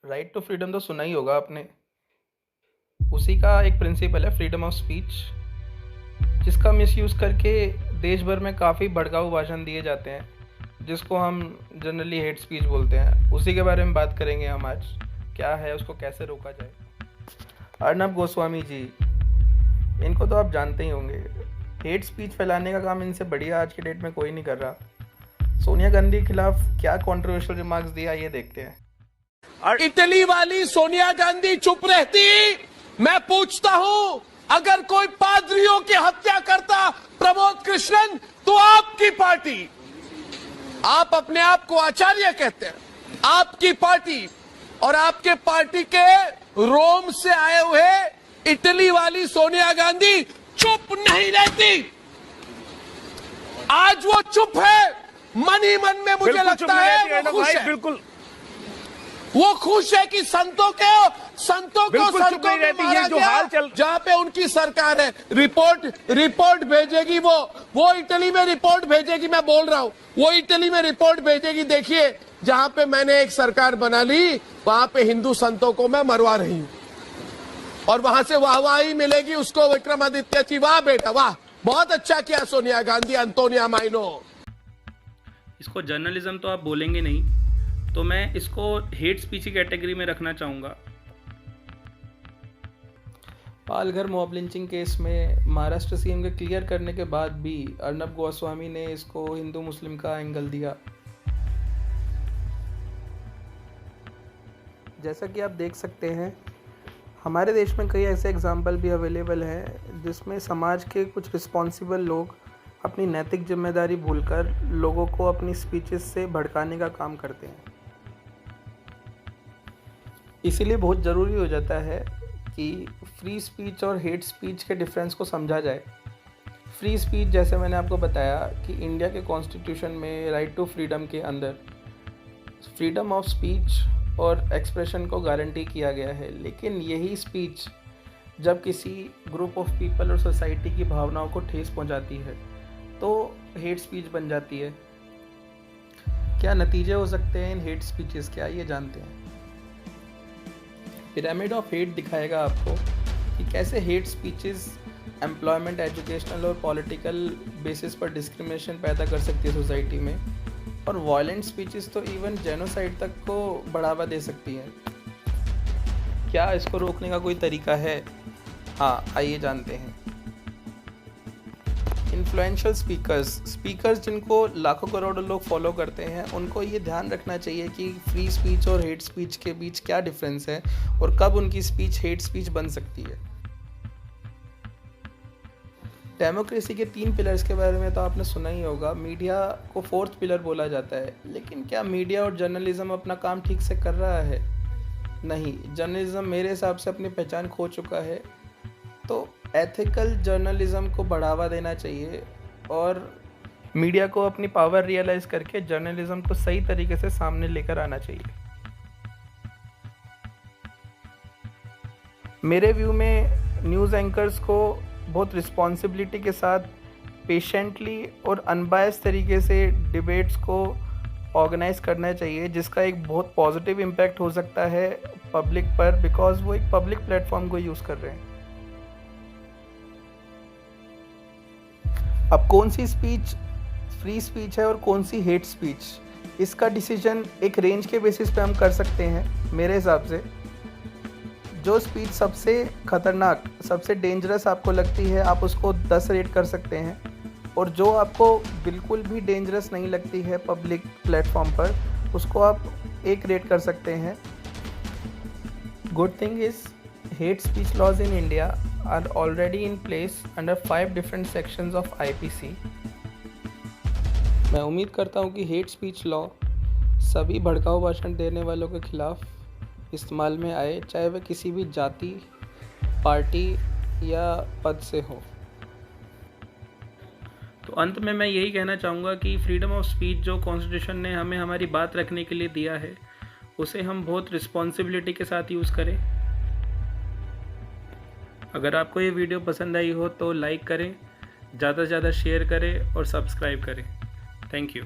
Right to freedom तो सुना ही होगा आपने। उसी का एक प्रिंसिपल है फ्रीडम ऑफ स्पीच, जिसका मिसयूज़ करके देश भर में काफ़ी भड़काऊ भाषण दिए जाते हैं, जिसको हम जनरली हेट स्पीच बोलते हैं। उसी के बारे में बात करेंगे हम आज। क्या है, उसको कैसे रोका जाए। अर्नब गोस्वामी जी, इनको तो आप जानते ही होंगे। हेट स्पीच फैलाने का काम इनसे बढ़िया आज के डेट में कोई नहीं कर रहा। सोनिया गांधी के खिलाफ क्या कंट्रोवर्शियल रिमार्क्स दिया, ये देखते हैं। और इटली वाली सोनिया गांधी चुप रहती, मैं पूछता हूं, अगर कोई पादरियों की हत्या करता प्रमोद कृष्णन, तो आपकी पार्टी, आप अपने आप को आचार्य कहते हैं, आपकी पार्टी और आपके पार्टी के रोम से आए हुए इटली वाली सोनिया गांधी चुप नहीं रहती। आज वो चुप है, मन ही मन में मुझे लगता है वो खुश है। बिल्कुल वो खुश है कि संतों को में मारा जो गया, हाल चल, जहां पे उनकी सरकार है। रिपोर्ट भेजेगी वो इटली में रिपोर्ट भेजेगी। मैं बोल रहा हूं, वो इटली में रिपोर्ट भेजेगी। देखिए, जहां पे मैंने एक सरकार बना ली, वहां पे हिंदू संतों को मैं मरवा रही हूं, और वहां से वाहवाही मिलेगी उसको विक्रमादित्य जी। वाह बेटा वाह, बहुत अच्छा किया सोनिया गांधी, अंतोनिया माइनो। इसको जर्नलिज्म तो आप बोलेंगे नहीं, तो मैं इसको हेट स्पीच की कैटेगरी में रखना चाहूँगा। पालघर मॉब लिंचिंग केस में महाराष्ट्र सीएम के क्लियर करने के बाद भी अर्नब गोस्वामी ने इसको हिंदू मुस्लिम का एंगल दिया। जैसा कि आप देख सकते हैं, हमारे देश में कई ऐसे एग्जाम्पल भी अवेलेबल हैं जिसमें समाज के कुछ रिस्पॉन्सिबल लोग अपनी नैतिक जिम्मेदारी भूलकर लोगों को अपनी स्पीचेस से भड़काने का काम करते हैं। इसीलिए बहुत ज़रूरी हो जाता है कि फ्री स्पीच और हेट स्पीच के डिफरेंस को समझा जाए। फ्री स्पीच, जैसे मैंने आपको बताया कि इंडिया के कॉन्स्टिट्यूशन में राइट टू फ्रीडम के अंदर फ्रीडम ऑफ स्पीच और एक्सप्रेशन को गारंटी किया गया है। लेकिन यही स्पीच जब किसी ग्रुप ऑफ पीपल और सोसाइटी की भावनाओं को ठेस पहुंचाती है तो हेट स्पीच बन जाती है। क्या नतीजे हो सकते हैं इन हेट स्पीचेस के, आइए जानते हैं। पिरामिड ऑफ हेट दिखाएगा आपको कि कैसे हेट स्पीचेस एम्प्लॉयमेंट, एजुकेशनल और पॉलिटिकल बेसिस पर डिस्क्रिमिनेशन पैदा कर सकती है सोसाइटी में, और वायलेंट स्पीचेस तो इवन जेनोसाइड तक को बढ़ावा दे सकती हैं। क्या इसको रोकने का कोई तरीका है? हाँ, आइए जानते हैं। इन्फ्लुएंशियल स्पीकर्स जिनको लाखों करोड़ों लोग फॉलो करते हैं, उनको ये ध्यान रखना चाहिए कि फ्री स्पीच और हेट स्पीच के बीच क्या डिफरेंस है और कब उनकी स्पीच हेट स्पीच बन सकती है। डेमोक्रेसी के 3 पिलर्स के बारे में तो आपने सुना ही होगा। मीडिया को 4th पिलर बोला जाता है, लेकिन क्या मीडिया और जर्नलिज्म अपना काम ठीक से कर रहा है? नहीं, जर्नलिज्म मेरे हिसाब से अपनी पहचान खो चुका है। तो एथिकल जर्नलिज्म को बढ़ावा देना चाहिए और मीडिया को अपनी पावर रियलाइज़ करके जर्नलिज्म को सही तरीके से सामने लेकर आना चाहिए। मेरे व्यू में न्यूज़ एंकर्स को बहुत रिस्पॉन्सिबिलिटी के साथ पेशेंटली और अनबायस्ड तरीके से डिबेट्स को ऑर्गेनाइज करना चाहिए, जिसका एक बहुत पॉजिटिव इम्पैक्ट हो सकता है पब्लिक पर, बिकॉज वो एक पब्लिक प्लेटफॉर्म को यूज़ कर रहे हैं। अब कौन सी स्पीच फ्री स्पीच है और कौन सी हेट स्पीच, इसका डिसीजन एक रेंज के बेसिस पे हम कर सकते हैं। मेरे हिसाब से जो स्पीच सबसे खतरनाक, सबसे डेंजरस आपको लगती है, आप उसको 10 रेट कर सकते हैं, और जो आपको बिल्कुल भी डेंजरस नहीं लगती है पब्लिक प्लेटफॉर्म पर, उसको आप 1 रेट कर सकते हैं। Good thing is hate speech laws in India are already in place under 5 different sections of IPC. मैं उम्मीद करता हूँ कि हेट स्पीच लॉ सभी भड़काऊ भाषण देने वालों के खिलाफ इस्तेमाल में आए, चाहे वह किसी भी जाति, पार्टी या पद से हो। तो अंत में मैं यही कहना चाहूँगा कि फ्रीडम ऑफ स्पीच जो कॉन्स्टिट्यूशन ने हमें हमारी बात रखने के लिए दिया है, उसे हम बहुत रिस्पॉन्सिबिलिटी के साथ यूज़ करें। अगर आपको ये वीडियो पसंद आई हो तो लाइक करें, ज़्यादा से ज़्यादा शेयर करें और सब्सक्राइब करें। Thank you.